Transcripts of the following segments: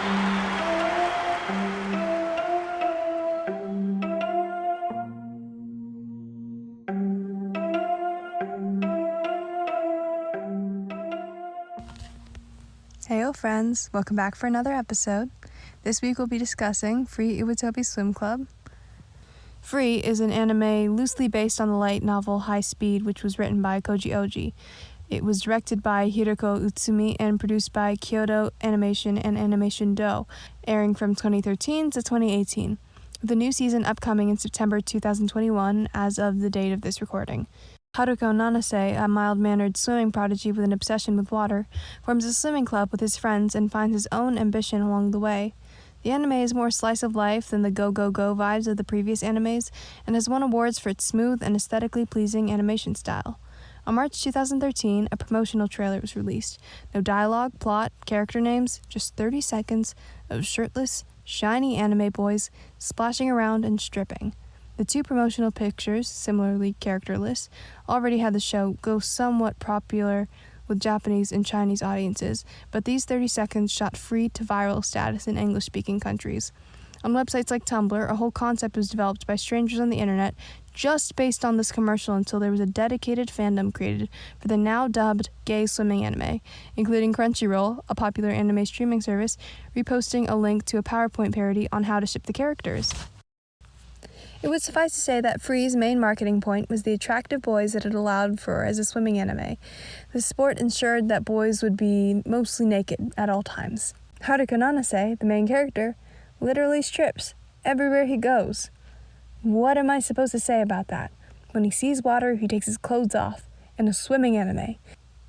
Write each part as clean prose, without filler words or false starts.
Heyo friends, welcome back for another episode. This week we'll be discussing Free Iwatobi Swim Club. Free is an anime loosely based on the light novel High Speed, which was written by Koji Oji. It was directed by Hiroko Utsumi and produced by Kyoto Animation and Animation Do, airing from 2013 to 2018, with a new season upcoming in September 2021 as of the date of this recording. Haruko Nanase, a mild-mannered swimming prodigy with an obsession with water, forms a swimming club with his friends and finds his own ambition along the way. The anime is more slice of life than the go-go-go vibes of the previous animes and has won awards for its smooth and aesthetically pleasing animation style. On March 2013, a promotional trailer was released. No dialogue, plot, character names, just 30 seconds of shirtless, shiny anime boys splashing around and stripping. The two promotional pictures, similarly characterless, already had the show go somewhat popular with Japanese and Chinese audiences, but these 30 seconds shot free to viral status in English-speaking countries. On websites like Tumblr, a whole concept was developed by strangers on the internet just based on this commercial until there was a dedicated fandom created for the now dubbed gay swimming anime, including Crunchyroll, a popular anime streaming service, reposting a link to a PowerPoint parody on how to ship the characters. It would suffice to say that Free's main marketing point was the attractive boys that it allowed for as a swimming anime. The sport ensured that boys would be mostly naked at all times. Haruko Nanase, the main character, literally strips everywhere he goes. What am I supposed to say about that? When he sees water, he takes his clothes off. In a swimming anime.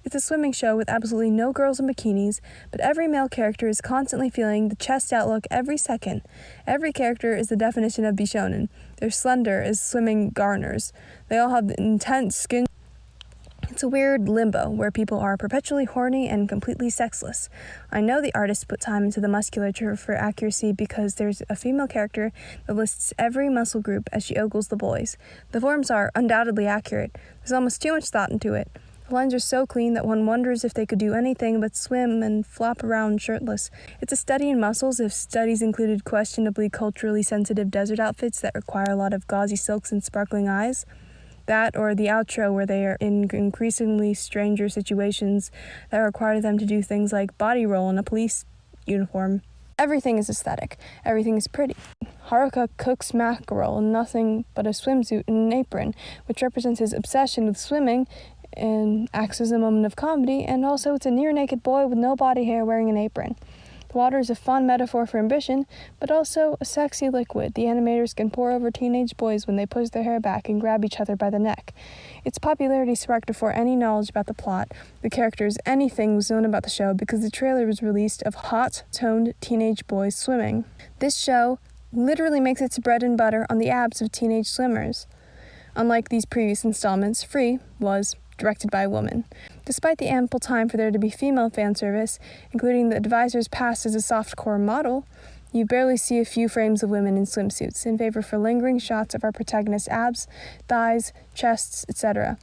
It's a swimming show with absolutely no girls in bikinis, but every male character is constantly feeling the chest out look every second. Every character is the definition of bishonen. They're slender as swimming garners. They all have intense skin. It's a weird limbo where people are perpetually horny and completely sexless. I know the artist put time into the musculature for accuracy because there's a female character that lists every muscle group as she ogles the boys. The forms are undoubtedly accurate. There's almost too much thought into it. The lines are so clean that one wonders if they could do anything but swim and flop around shirtless. It's a study in muscles if studies included questionably culturally sensitive desert outfits that require a lot of gauzy silks and sparkling eyes. That or the outro where they are in increasingly stranger situations that require them to do things like body roll in a police uniform. Everything is aesthetic. Everything is pretty. Haruka cooks mackerel in nothing but a swimsuit and an apron, which represents his obsession with swimming and acts as a moment of comedy, and also it's a near-naked boy with no body hair wearing an apron. The water is a fun metaphor for ambition, but also a sexy liquid the animators can pour over teenage boys when they push their hair back and grab each other by the neck. Its popularity sparked before any knowledge about the plot, the characters, anything was known about the show because the trailer was released of hot-toned teenage boys swimming. This show literally makes its bread and butter on the abs of teenage swimmers. Unlike these previous installments, Free was directed by a woman. Despite the ample time for there to be female fan service, including the advisor's past as a softcore model, you barely see a few frames of women in swimsuits, in favor for lingering shots of our protagonist's abs, thighs, chests, etc.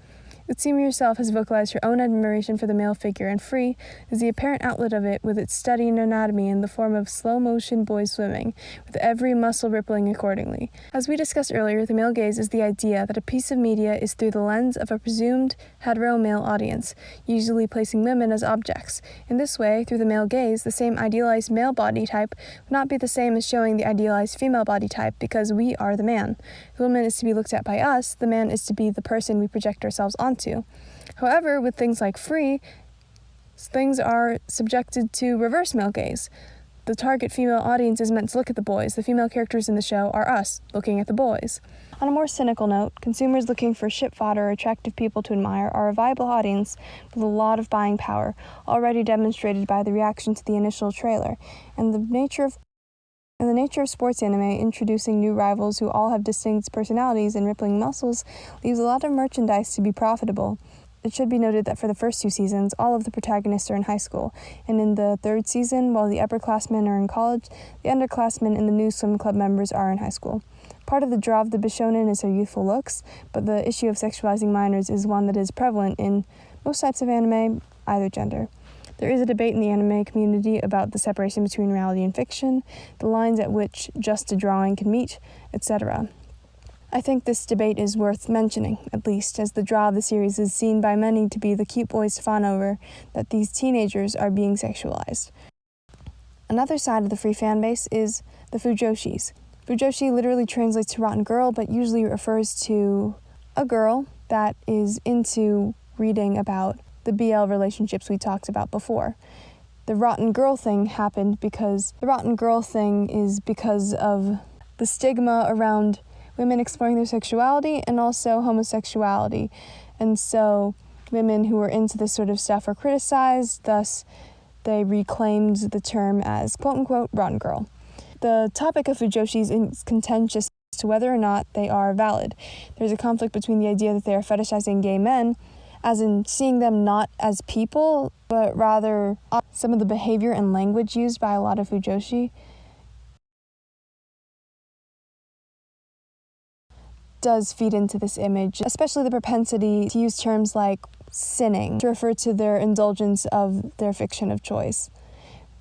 Utsumi herself has vocalized her own admiration for the male figure, and Free is the apparent outlet of it with its study in anatomy in the form of slow-motion boys swimming, with every muscle rippling accordingly. As we discussed earlier, the male gaze is the idea that a piece of media is through the lens of a presumed hetero male audience, usually placing women as objects. In this way, through the male gaze, the same idealized male body type would not be the same as showing the idealized female body type because we are the man. The woman is to be looked at by us, the man is to be the person we project ourselves onto. However, with things like Free, things are subjected to reverse male gaze. The target female audience is meant to look at the boys. The female characters in the show are us, looking at the boys. On a more cynical note, consumers looking for ship fodder or attractive people to admire are a viable audience with a lot of buying power, already demonstrated by the reaction to the initial trailer, and the nature of sports anime introducing new rivals who all have distinct personalities and rippling muscles leaves a lot of merchandise to be profitable. It should be noted that for the first two seasons, all of the protagonists are in high school, and in the third season, while the upperclassmen are in college, the underclassmen and the new swim club members are in high school. Part of the draw of the bishonen is their youthful looks, but the issue of sexualizing minors is one that is prevalent in most types of anime, either gender. There is a debate in the anime community about the separation between reality and fiction, the lines at which just a drawing can meet, etc. I think this debate is worth mentioning, at least, as the draw of the series is seen by many to be the cute boys to fawn over that these teenagers are being sexualized. Another side of the Free fanbase is the fujoshis. Fujoshi literally translates to rotten girl, but usually refers to a girl that is into reading about the BL relationships we talked about before. The rotten girl thing happened because of the stigma around women exploring their sexuality and also homosexuality. And so women who were into this sort of stuff were criticized, thus they reclaimed the term as quote-unquote rotten girl. The topic of fujoshis is contentious as to whether or not they are valid. There's a conflict between the idea that they are fetishizing gay men, as in seeing them not as people, but rather some of the behavior and language used by a lot of fujoshi does feed into this image, especially the propensity to use terms like sinning to refer to their indulgence of their fiction of choice.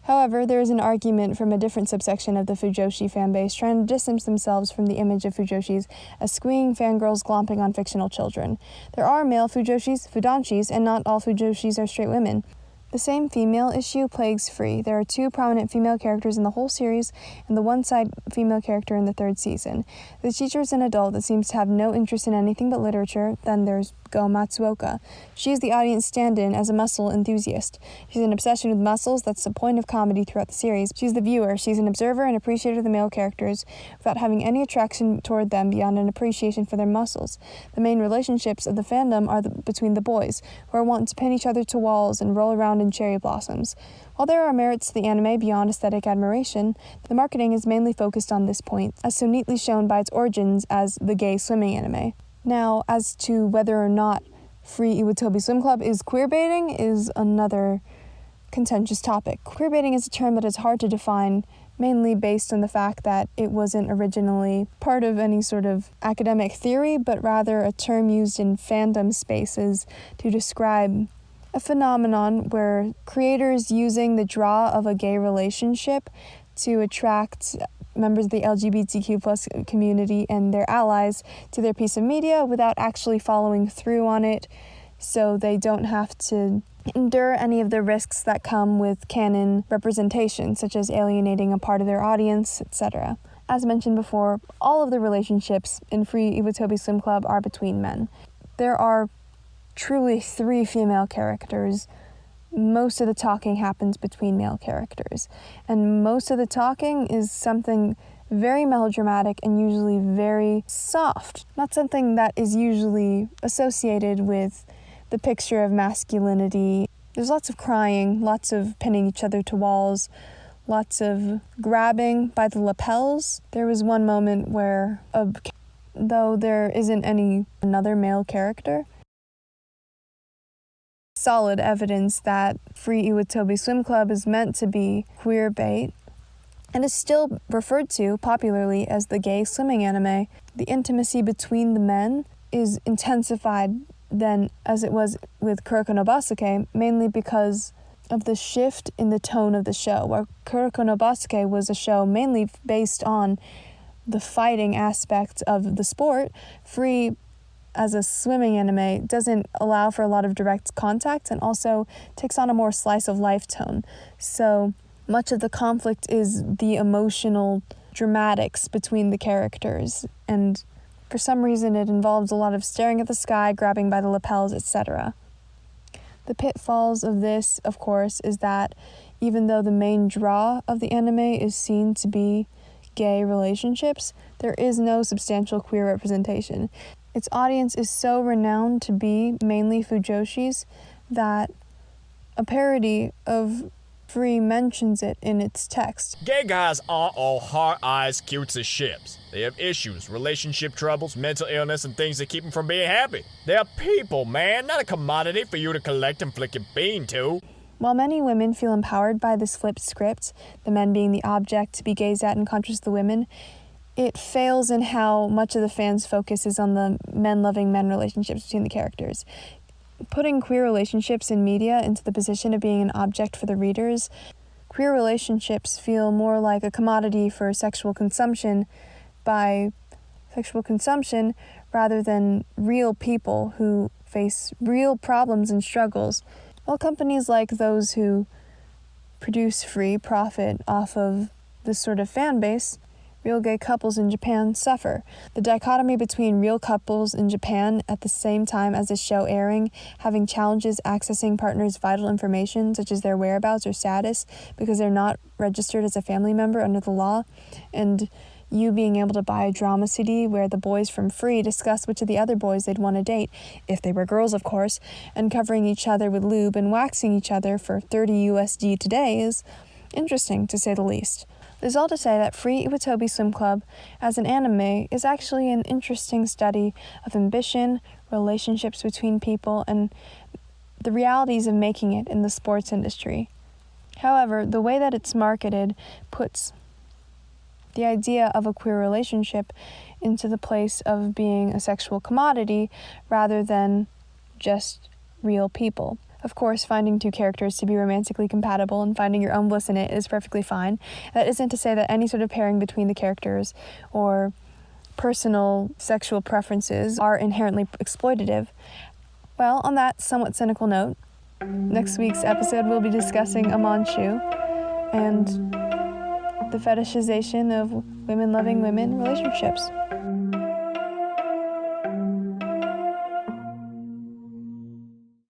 However, there is an argument from a different subsection of the fujoshi fanbase trying to distance themselves from the image of fujoshis as squeeing fangirls glomping on fictional children. There are male fujoshis, fudanshis, and not all fujoshis are straight women. The same female issue plagues Free. There are two prominent female characters in the whole series, and the one-side female character in the third season. The teacher is an adult that seems to have no interest in anything but literature. Then there's Go Matsuoka. She is the audience stand-in as a muscle enthusiast. She's an obsession with muscles that's the point of comedy throughout the series. She's the viewer. She's an observer and appreciator of the male characters without having any attraction toward them beyond an appreciation for their muscles. The main relationships of the fandom are between the boys, who are wanting to pin each other to walls and roll around in cherry blossoms. While there are merits to the anime beyond aesthetic admiration, the marketing is mainly focused on this point, as so neatly shown by its origins as the gay swimming anime. Now, as to whether or not Free Iwatobi Swim Club is queerbaiting is another contentious topic. Queerbaiting is a term that is hard to define, mainly based on the fact that it wasn't originally part of any sort of academic theory, but rather a term used in fandom spaces to describe a phenomenon where creators using the draw of a gay relationship to attract members of the LGBTQ plus community and their allies to their piece of media without actually following through on it, so they don't have to endure any of the risks that come with canon representation, such as alienating a part of their audience, etc. As mentioned before, all of the relationships in Free Iwatobi Swim Club are between men. There are truly 3 female characters. Most of the talking happens between male characters, and most of the talking is something very melodramatic and usually very soft, not something that is usually associated with the picture of masculinity. There's lots of crying, lots of pinning each other to walls, lots of grabbing by the lapels. There was one moment where, though there isn't another male character, solid evidence that Free Iwatobi Swim Club is meant to be queer bait and is still referred to popularly as the gay swimming anime. The intimacy between the men is intensified than as it was with Kuroko no Basuke, mainly because of the shift in the tone of the show, where Kuroko no Basuke was a show mainly based on the fighting aspect of the sport. Free, as a swimming anime, doesn't allow for a lot of direct contact and also takes on a more slice of life tone. So much of the conflict is the emotional dramatics between the characters, and for some reason it involves a lot of staring at the sky, grabbing by the lapels, etc. The pitfalls of this, of course, is that even though the main draw of the anime is seen to be gay relationships, there is no substantial queer representation. Its audience is so renowned to be mainly fujoshis that a parody of Free mentions it in its text. Gay guys aren't all heart eyes, cutes as ships. They have issues, relationship troubles, mental illness, and things that keep them from being happy. They're people, man, not a commodity for you to collect and flick a bean to. While many women feel empowered by this flipped script, the men being the object to be gazed at in contrast to the women, it fails in how much of the fans' focus is on the men-loving men relationships between the characters. putting queer relationships in media into the position of being an object for the readers, queer relationships feel more like a commodity for sexual consumption rather than real people who face real problems and struggles. While companies like those who produce Free profit off of this sort of fan base, real gay couples in Japan suffer. The dichotomy between real couples in Japan at the same time as the show airing, having challenges accessing partners' vital information such as their whereabouts or status because they're not registered as a family member under the law, and you being able to buy a drama CD where the boys from Free discuss which of the other boys they'd want to date, if they were girls of course, and covering each other with lube and waxing each other for 30 USD today is interesting to say the least. This is all to say that Free Iwatobi Swim Club as an anime is actually an interesting study of ambition, relationships between people, and the realities of making it in the sports industry. However, the way that it's marketed puts the idea of a queer relationship into the place of being a sexual commodity rather than just real people. Of course, finding two characters to be romantically compatible and finding your own bliss in it is perfectly fine. That isn't to say that any sort of pairing between the characters or personal sexual preferences are inherently exploitative. Well, on that somewhat cynical note, next week's episode we'll be discussing Amanchu and the fetishization of women loving women relationships.